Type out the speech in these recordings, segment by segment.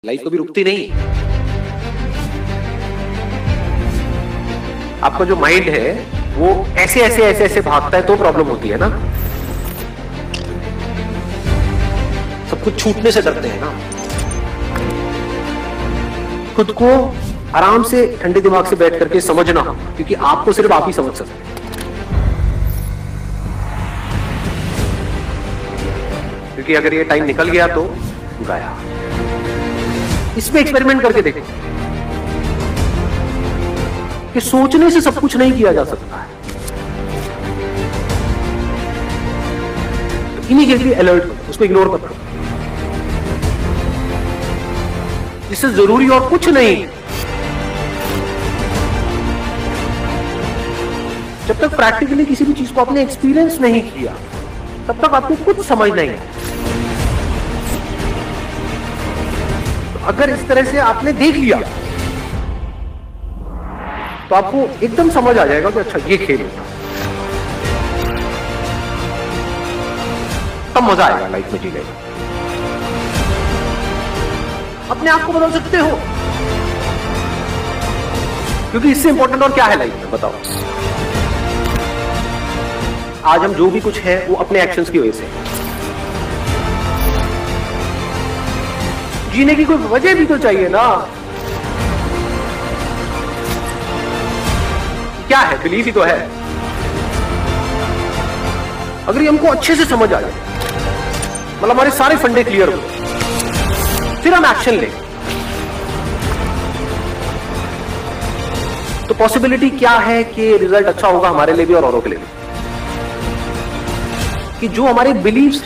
Life कभी रुकती नहीं। आपका जो माइंड है वो ऐसे ऐसे ऐसे ऐसे भागता है तो प्रॉब्लम होती है ना। सब कुछ छूटने से डरते हैं ना। खुद को आराम से ठंडे दिमाग से बैठ करके समझना, क्योंकि आपको सिर्फ आप ही समझ सकते हैं। क्योंकि अगर ये टाइम निकल गया तो गया। इसमें एक्सपेरिमेंट करके देखो कि सोचने से सब कुछ नहीं किया जा सकता है। तो इमीडिएटली अलर्ट करो, उसको इग्नोर मत करो। इससे जरूरी और कुछ नहीं। जब तक प्रैक्टिकली किसी भी चीज को आपने एक्सपीरियंस नहीं किया तब तक आपको कुछ समझ नहीं है। तो अगर इस तरह से आपने देख लिया तो आपको एकदम समझ आ जाएगा कि अच्छा ये खेल होता है। तब मजा आएगा लाइफ में जीने में। अपने आप को बदल सकते हो, क्योंकि इससे इंपॉर्टेंट और क्या है लाइफ में, बताओ। आज हम जो भी कुछ है वो अपने एक्शंस की वजह से। जीने की कोई वजह भी तो चाहिए ना। क्या है? बिलीफ ही तो है। अगर ये हमको अच्छे से समझ आ जाए, मतलब हमारे सारे फंडे क्लियर हो, फिर हम एक्शन लें, तो पॉसिबिलिटी क्या है कि रिजल्ट अच्छा होगा हमारे लिए भी और औरों के लिए भी। कि जो हमारे बिलीव्स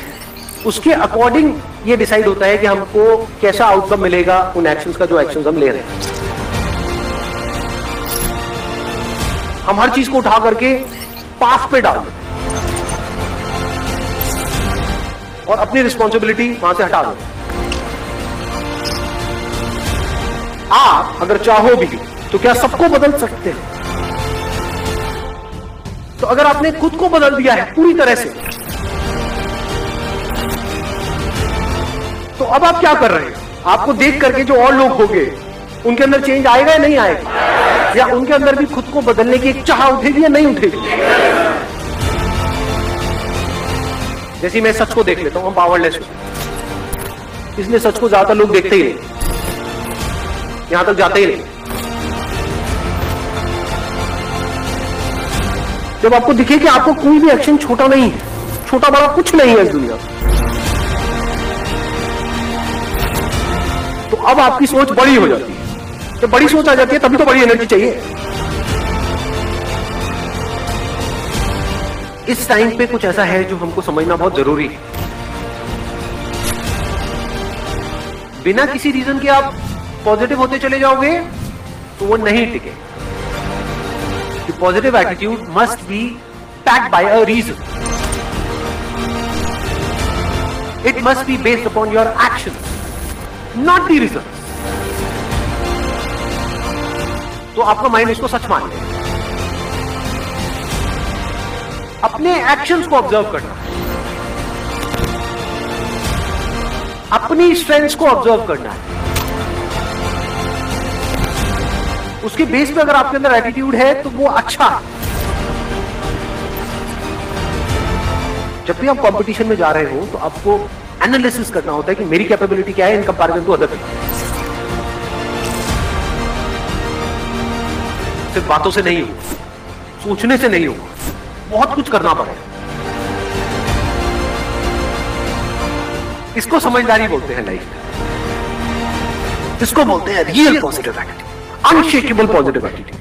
उसके अकॉर्डिंग ये डिसाइड होता है कि हमको कैसा आउटकम मिलेगा उन एक्शंस का, जो एक्शंस हम ले रहे हैं। हम हर चीज को उठा करके पास पे डाल दें और अपनी रिस्पॉन्सिबिलिटी वहां से हटा दें। आप अगर चाहो भी तो क्या सबको बदल सकते हैं? तो अगर आपने खुद को बदल दिया है पूरी तरह से, तो अब आप क्या कर रहे हैं? आपको देख करके जो और लोग होंगे उनके अंदर चेंज आएगा या नहीं आएगा? या उनके अंदर भी खुद को बदलने की एक चाह उठेगी या नहीं उठेगी? जैसे मैं सच को देख लेता हूं, हम पावरलेस हो, इसलिए सच को ज्यादातर लोग देखते ही नहीं, यहां तक जाते ही नहीं। जब आपको दिखे कि आपको कोई भी एक्शन छोटा नहीं है, छोटा बड़ा कुछ नहीं है इस दुनिया में, तो अब आपकी सोच बड़ी हो जाती है। जब बड़ी सोच आ जाती है तभी तो बड़ी एनर्जी चाहिए। इस टाइम पे कुछ ऐसा है जो हमको समझना बहुत जरूरी है। बिना किसी रीजन के आप पॉजिटिव होते चले जाओगे तो वो नहीं टिके। Positive attitude must be backed by a reason. It must be based upon your action, not the reason. तो आपका माइंड इसको सच मान ले। अपने एक्शंस को ऑब्जर्व करना, अपनी स्ट्रेंथ्स को ऑब्जर्व करना है। उसके बेस पे अगर आपके अंदर एटीट्यूड है तो वो अच्छा है। जब भी आप कंपटीशन में जा रहे हो तो आपको एनालिसिस करना होता है कि मेरी कैपेबिलिटी क्या है in comparison to other people. सिर्फ बातों से नहीं होगा, सोचने से नहीं होगा, बहुत कुछ करना पड़ेगा। इसको समझदारी बोलते हैं लाइफ में। इसको बोलते हैं real positive attitude, unshakeable positive attitude.